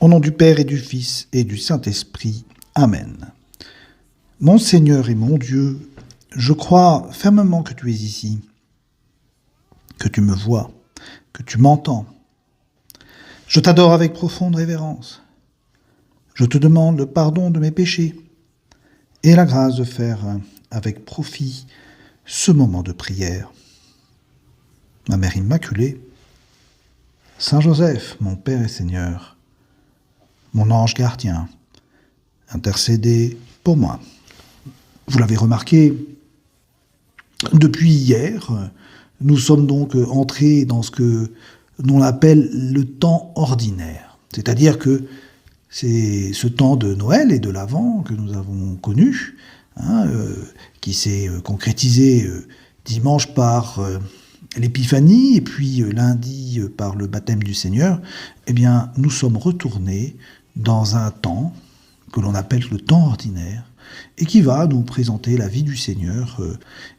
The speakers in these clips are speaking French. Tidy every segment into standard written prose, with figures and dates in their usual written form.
Au nom du Père et du Fils et du Saint-Esprit. Amen. Mon Seigneur et mon Dieu, je crois fermement que tu es ici, que tu me vois, que tu m'entends. Je t'adore avec profonde révérence. Je te demande le pardon de mes péchés et la grâce de faire avec profit ce moment de prière. Ma Mère Immaculée, Saint Joseph, mon Père et Seigneur, mon ange gardien, intercédez pour moi. Vous l'avez remarqué, depuis hier, nous sommes donc entrés dans ce que l'on appelle le temps ordinaire. C'est-à-dire que c'est ce temps de Noël et de l'Avent que nous avons connu, qui s'est concrétisé dimanche par l'Épiphanie et puis lundi par le baptême du Seigneur. Eh bien, nous sommes retournés dans un temps que l'on appelle le temps ordinaire et qui va nous présenter la vie du Seigneur.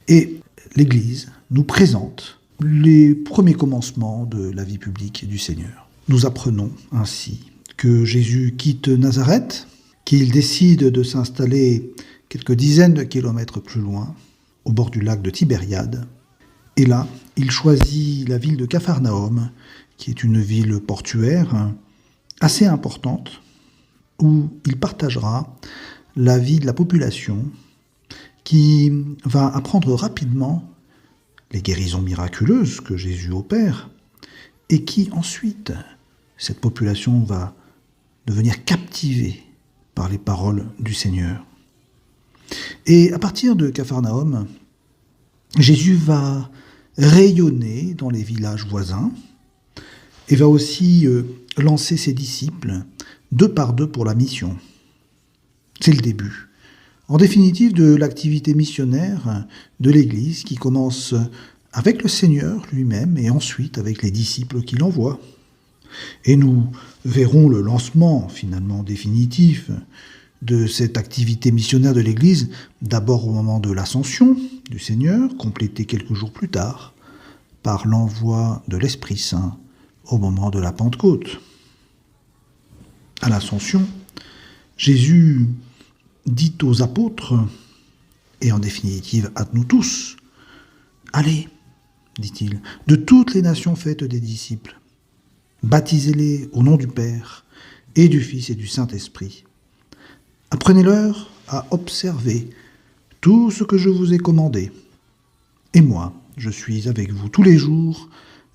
Et l'Église nous présente les premiers commencements de la vie publique du Seigneur. Nous apprenons ainsi que Jésus quitte Nazareth, qu'il décide de s'installer quelques dizaines de kilomètres plus loin, au bord du lac de Tibériade. Et là, il choisit la ville de Capharnaüm, qui est une ville portuaire assez importante, où il partagera la vie de la population, qui va apprendre rapidement les guérisons miraculeuses que Jésus opère, et qui ensuite, cette population va devenir captivée par les paroles du Seigneur. Et à partir de Capharnaüm, Jésus va rayonner dans les villages voisins et va aussi lancer ses disciples deux par deux pour la mission. C'est le début, en définitive, de l'activité missionnaire de l'Église qui commence avec le Seigneur lui-même et ensuite avec les disciples qu'il envoie. Et nous verrons le lancement finalement définitif de cette activité missionnaire de l'Église, d'abord au moment de l'ascension du Seigneur, complétée quelques jours plus tard par l'envoi de l'Esprit Saint au moment de la Pentecôte. À l'ascension, Jésus dit aux apôtres, et en définitive à nous tous, « Allez, dit-il, de toutes les nations faites des disciples, baptisez-les au nom du Père et du Fils et du Saint-Esprit. Apprenez-leur à observer tout ce que je vous ai commandé. Et moi, je suis avec vous tous les jours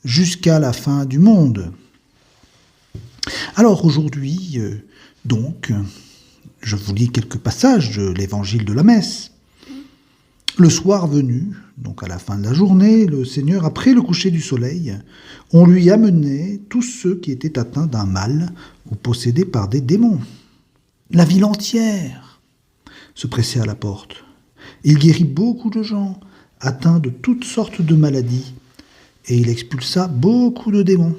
jusqu'à la fin du monde. » Alors aujourd'hui, donc, je vous lis quelques passages de l'évangile de la messe. Le soir venu, donc à la fin de la journée, le Seigneur, après le coucher du soleil, on lui amenait tous ceux qui étaient atteints d'un mal ou possédés par des démons. La ville entière se pressait à la porte. Il guérit beaucoup de gens atteints de toutes sortes de maladies et il expulsa beaucoup de démons.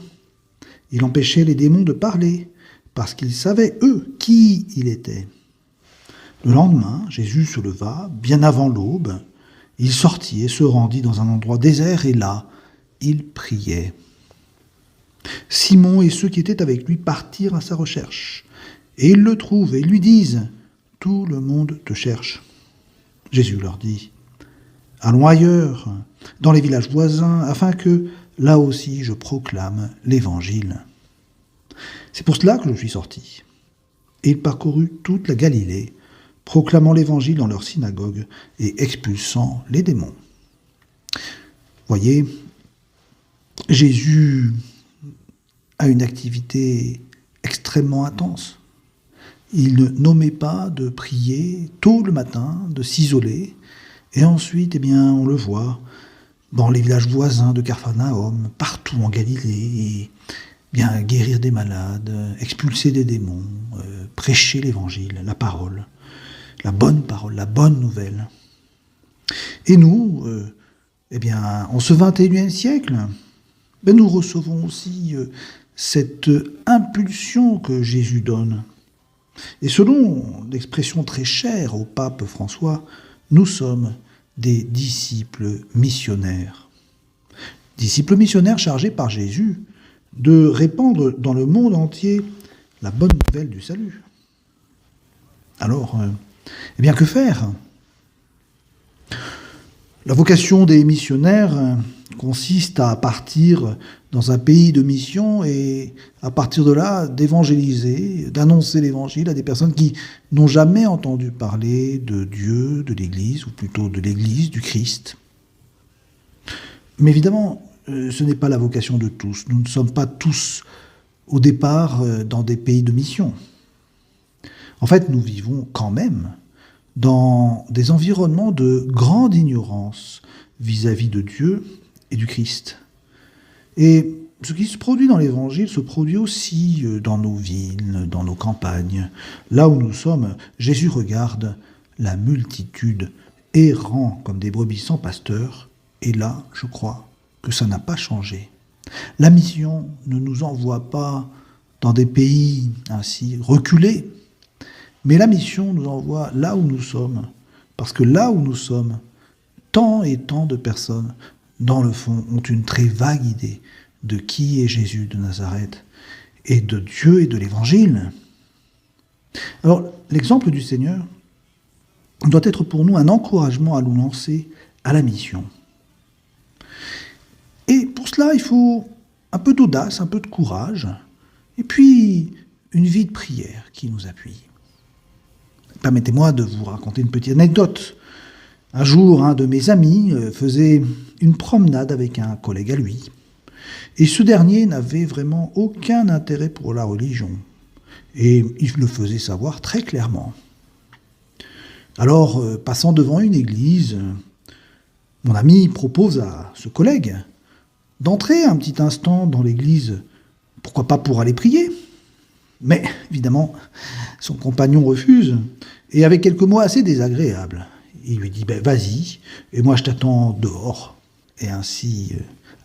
Il empêchait les démons de parler parce qu'ils savaient, eux, qui il était. Le lendemain, Jésus se leva, bien avant l'aube. Il sortit et se rendit dans un endroit désert, et là, il priait. Simon et ceux qui étaient avec lui partirent à sa recherche. Et ils le trouvent et lui disent « Tout le monde te cherche. » Jésus leur dit « Allons ailleurs, dans les villages voisins, afin que, là aussi, je proclame l'Évangile. » C'est pour cela que je suis sorti. Et il parcourut toute la Galilée, proclamant l'Évangile dans leurs synagogues et expulsant les démons. Voyez, Jésus a une activité extrêmement intense. Il n'omet pas de prier tôt le matin, de s'isoler, et ensuite, on le voit dans les villages voisins de Capharnaüm, partout en Galilée, guérir des malades, expulser des démons, prêcher l'Évangile, la parole, la bonne nouvelle. Et nous, en ce 21e siècle, nous recevons aussi cette impulsion que Jésus donne. Et selon l'expression très chère au pape François, nous sommes des disciples missionnaires. Disciples missionnaires chargés par Jésus de répandre dans le monde entier la bonne nouvelle du salut. Alors, eh bien, que faire ? La vocation des missionnaires consiste à partir dans un pays de mission et à partir de là d'évangéliser, d'annoncer l'évangile à des personnes qui n'ont jamais entendu parler de Dieu, de l'Église, ou plutôt de l'Église, du Christ. Mais évidemment, ce n'est pas la vocation de tous. Nous ne sommes pas tous, au départ, dans des pays de mission. En fait, nous vivons quand même dans des environnements de grande ignorance vis-à-vis de Dieu et du Christ. Et ce qui se produit dans l'Évangile se produit aussi dans nos villes, dans nos campagnes. Là où nous sommes, Jésus regarde la multitude errant comme des brebis sans pasteur, et là, je crois que ça n'a pas changé. La mission ne nous envoie pas dans des pays ainsi reculés, mais la mission nous envoie là où nous sommes, parce que là où nous sommes, tant et tant de personnes, dans le fond, ont une très vague idée de qui est Jésus de Nazareth, et de Dieu et de l'Évangile. Alors, l'exemple du Seigneur doit être pour nous un encouragement à nous lancer à la mission. Et pour cela, il faut un peu d'audace, un peu de courage, et puis une vie de prière qui nous appuie. Permettez-moi de vous raconter une petite anecdote. Un jour, un de mes amis faisait une promenade avec un collègue à lui. Et ce dernier n'avait vraiment aucun intérêt pour la religion. Et il le faisait savoir très clairement. Alors, passant devant une église, mon ami propose à ce collègue d'entrer un petit instant dans l'église, pourquoi pas pour aller prier. Mais, évidemment, son compagnon refuse, et avec quelques mots assez désagréables. Il lui dit « vas-y, et moi je t'attends dehors ». Et ainsi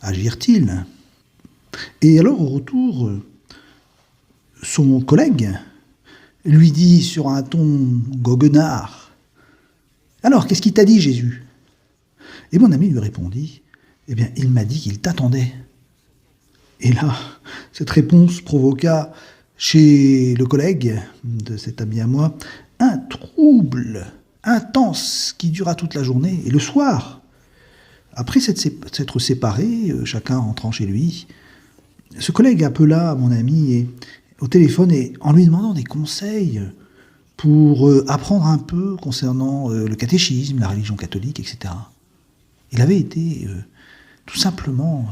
agirent-ils. Et alors, au retour, son collègue lui dit sur un ton goguenard « Alors, qu'est-ce qu'il t'a dit, Jésus ?» Et mon ami lui répondit « Eh bien, il m'a dit qu'il t'attendait. » Et là, cette réponse provoqua chez le collègue de cet ami à moi un trouble intense qui dura toute la journée. Et le soir, après s'être séparés, chacun rentrant chez lui, ce collègue appela mon ami au téléphone et en lui demandant des conseils pour apprendre un peu concernant le catéchisme, la religion catholique, etc. Il avait été tout simplement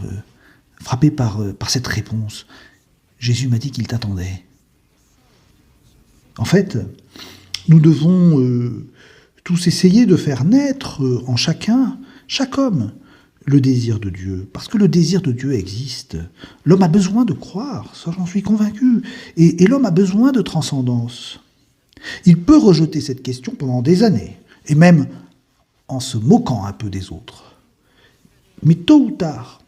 frappé par cette réponse. Jésus m'a dit qu'il t'attendait. En fait, nous devons tous essayer de faire naître en chacun, chaque homme, le désir de Dieu. Parce que le désir de Dieu existe. L'homme a besoin de croire, ça j'en suis convaincu. Et l'homme a besoin de transcendance. Il peut rejeter cette question pendant des années, et même en se moquant un peu des autres. Mais tôt ou tard,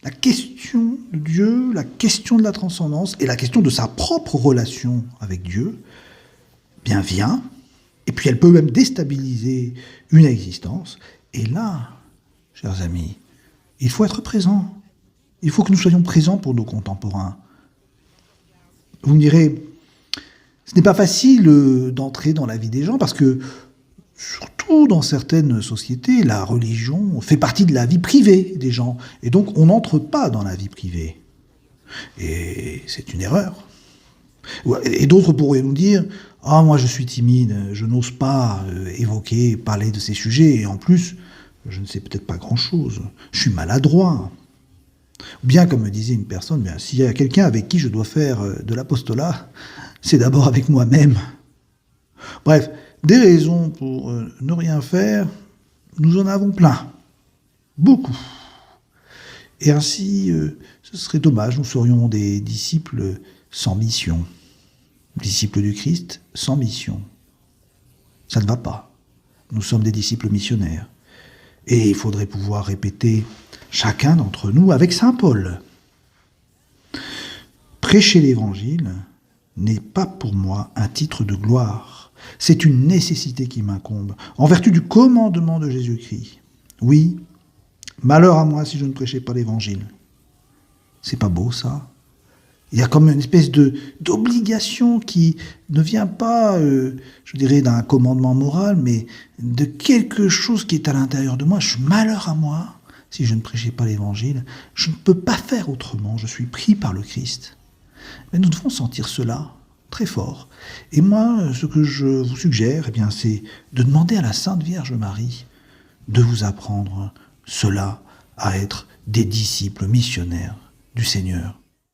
la question de Dieu, la question de la transcendance et la question de sa propre relation avec Dieu, bien vient, et puis elle peut même déstabiliser une existence. Et là, chers amis, il faut être présent. Il faut que nous soyons présents pour nos contemporains. Vous me direz, ce n'est pas facile d'entrer dans la vie des gens parce que, surtout dans certaines sociétés, la religion fait partie de la vie privée des gens. Et donc, on n'entre pas dans la vie privée. Et c'est une erreur. Et d'autres pourraient nous dire « Ah, moi je suis timide, je n'ose pas parler de ces sujets, et en plus, je ne sais peut-être pas grand-chose, je suis maladroit. » Ou bien, comme me disait une personne, bien, s'il y a quelqu'un avec qui je dois faire de l'apostolat, c'est d'abord avec moi-même. Bref, des raisons pour ne rien faire, nous en avons plein. Beaucoup. Et ainsi, ce serait dommage, nous serions des disciples sans mission. Disciples du Christ sans mission. Ça ne va pas. Nous sommes des disciples missionnaires. Et il faudrait pouvoir répéter chacun d'entre nous avec saint Paul. Prêcher l'Évangile n'est pas pour moi un titre de gloire. C'est une nécessité qui m'incombe, en vertu du commandement de Jésus-Christ. Oui, malheur à moi si je ne prêchais pas l'Évangile. C'est pas beau ça ? Il y a comme une espèce d'obligation qui ne vient pas, je dirais, d'un commandement moral, mais de quelque chose qui est à l'intérieur de moi. Malheur à moi, si je ne prêchais pas l'évangile, je ne peux pas faire autrement, je suis pris par le Christ. Mais nous devons sentir cela très fort. Et moi, ce que je vous suggère, eh bien, c'est de demander à la Sainte Vierge Marie de vous apprendre cela, à être des disciples missionnaires du Seigneur.